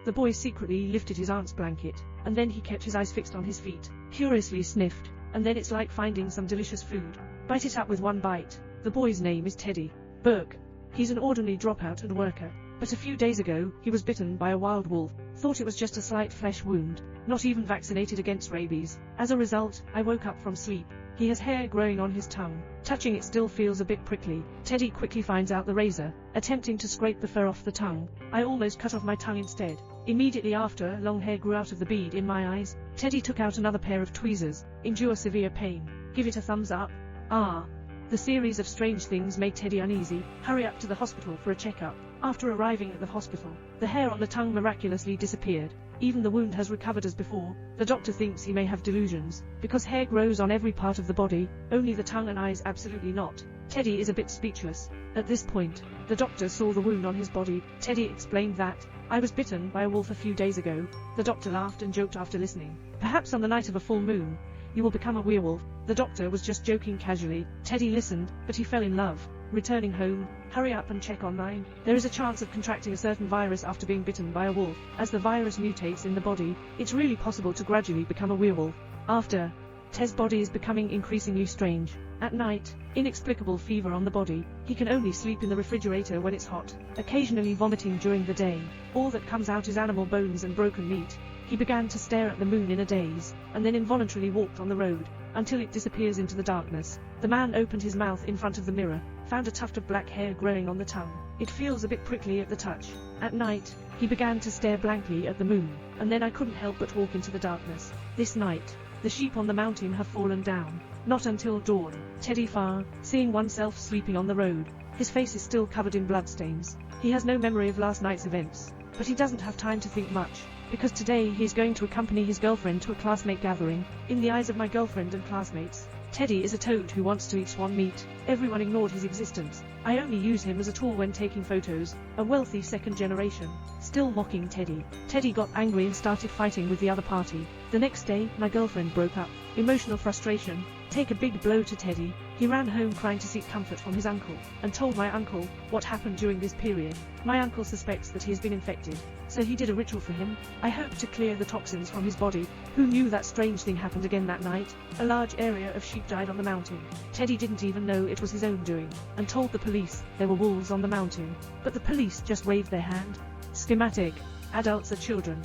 The boy secretly lifted his aunt's blanket, and then he kept his eyes fixed on his feet, curiously sniffed, and then it's like finding some delicious food. Bite it up with one bite. The boy's name is Teddy Burke. He's an ordinary dropout and worker, but a few days ago, he was bitten by a wild wolf. Thought it was just a slight flesh wound, not even vaccinated against rabies. As a result, I woke up from sleep. He has hair growing on his tongue. Touching it still feels a bit prickly. Teddy quickly finds out the razor, attempting to scrape the fur off the tongue. I almost cut off my tongue instead. Immediately after, long hair grew out of the bead in my eyes. Teddy took out another pair of tweezers. Endure severe pain. Give it a thumbs up. Ah. The series of strange things made Teddy uneasy. Hurry up to the hospital for a checkup. After arriving at the hospital, the hair on the tongue miraculously disappeared. Even the wound has recovered as before. The doctor thinks he may have delusions, because hair grows on every part of the body, only the tongue and eyes absolutely not. Teddy is a bit speechless. At this point, the doctor saw the wound on his body. Teddy explained that, I was bitten by a wolf a few days ago. The doctor laughed and joked after listening. Perhaps on the night of a full moon, you will become a werewolf. The doctor was just joking casually. Teddy listened, but he fell in love. Returning home, hurry up and check online. There is a chance of contracting a certain virus after being bitten by a wolf. As the virus mutates in the body, it's really possible to gradually become a werewolf. After, Ted's body is becoming increasingly strange. At night, inexplicable fever on the body. He can only sleep in the refrigerator when it's hot, occasionally vomiting during the day. All that comes out is animal bones and broken meat. He began to stare at the moon in a daze, and then involuntarily walked on the road, until it disappears into the darkness. The man opened his mouth in front of the mirror, found a tuft of black hair growing on the tongue. It feels a bit prickly at the touch. At night, he began to stare blankly at the moon, and then I couldn't help but walk into the darkness. This night, the sheep on the mountain have fallen down. Not until dawn. Teddy Farr, seeing oneself sleeping on the road. His face is still covered in bloodstains. He has no memory of last night's events, but he doesn't have time to think much, because today he is going to accompany his girlfriend to a classmate gathering. In the eyes of my girlfriend and classmates, Teddy is a toad who wants to eat swan meat. Everyone ignored his existence. I only use him as a tool when taking photos. A wealthy second generation. Still mocking Teddy. Teddy got angry and started fighting with the other party. The next day, my girlfriend broke up. Emotional frustration. Take a big blow to Teddy. He ran home crying to seek comfort from his uncle, and told my uncle what happened during this period. My uncle suspects that he has been infected, so he did a ritual for him. I hope to clear the toxins from his body. Who knew that strange thing happened again that night? A large area of sheep died on the mountain. Teddy didn't even know it was his own doing, and told the police there were wolves on the mountain. But the police just waved their hand. Schematic. Adults are children.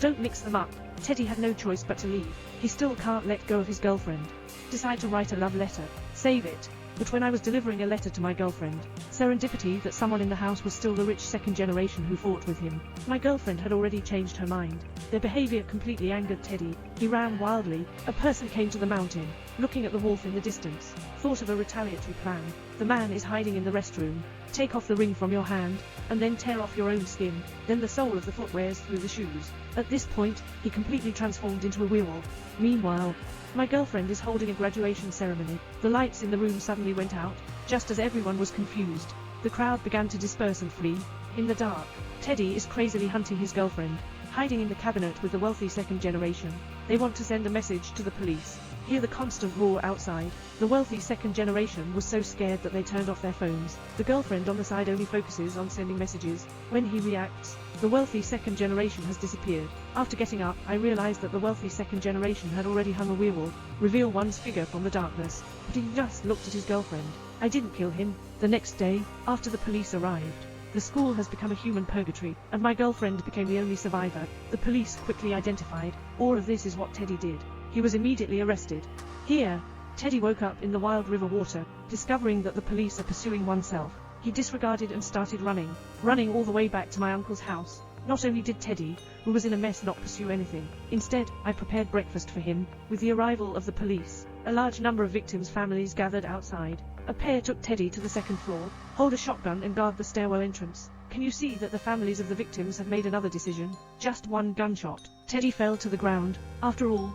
Don't mix them up. Teddy had no choice but to leave. He still can't let go of his girlfriend. Decide to write a love letter. Save it. But when I was delivering a letter to my girlfriend, serendipity that someone in the house was still the rich second generation who fought with him. My girlfriend had already changed her mind. Their behavior completely angered Teddy. He ran wildly. A person came to the mountain, looking at the wolf in the distance. Thought of a retaliatory plan. The man is hiding in the restroom. Take off the ring from your hand, and then tear off your own skin. Then the sole of the foot wears through the shoes. At this point, he completely transformed into a werewolf. Meanwhile, my girlfriend is holding a graduation ceremony. The lights in the room suddenly went out, just as everyone was confused. The crowd began to disperse and flee. In the dark, Teddy is crazily hunting his girlfriend, hiding in the cabinet with the wealthy second generation. They want to send a message to the police. Hear the constant roar outside. The wealthy second generation was so scared that they turned off their phones. The girlfriend on the side only focuses on sending messages. When he reacts, the wealthy second generation has disappeared. After getting up, I realized that the wealthy second generation had already hung a werewolf. Reveal one's figure from the darkness. But he just looked at his girlfriend. I didn't kill him. The next day, after the police arrived, the school has become a human purgatory, and my girlfriend became the only survivor. The police quickly identified. All of this is what Teddy did. He was immediately arrested. Here, Teddy woke up in the wild river water, discovering that the police are pursuing oneself. He disregarded and started running all the way back to my uncle's house. Not only did Teddy, who was in a mess, not pursue anything. Instead, I prepared breakfast for him. With the arrival of the police, a large number of victims' families gathered outside. A pair took Teddy to the second floor. Hold a shotgun and guard the stairwell entrance. Can you see that the families of the victims have made another decision? Just one gunshot. Teddy fell to the ground. After all,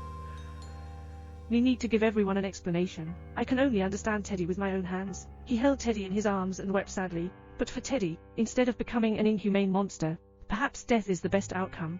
we need to give everyone an explanation. I can only understand Teddy with my own hands. He held Teddy in his arms and wept sadly. But for Teddy, instead of becoming an inhumane monster, perhaps death is the best outcome.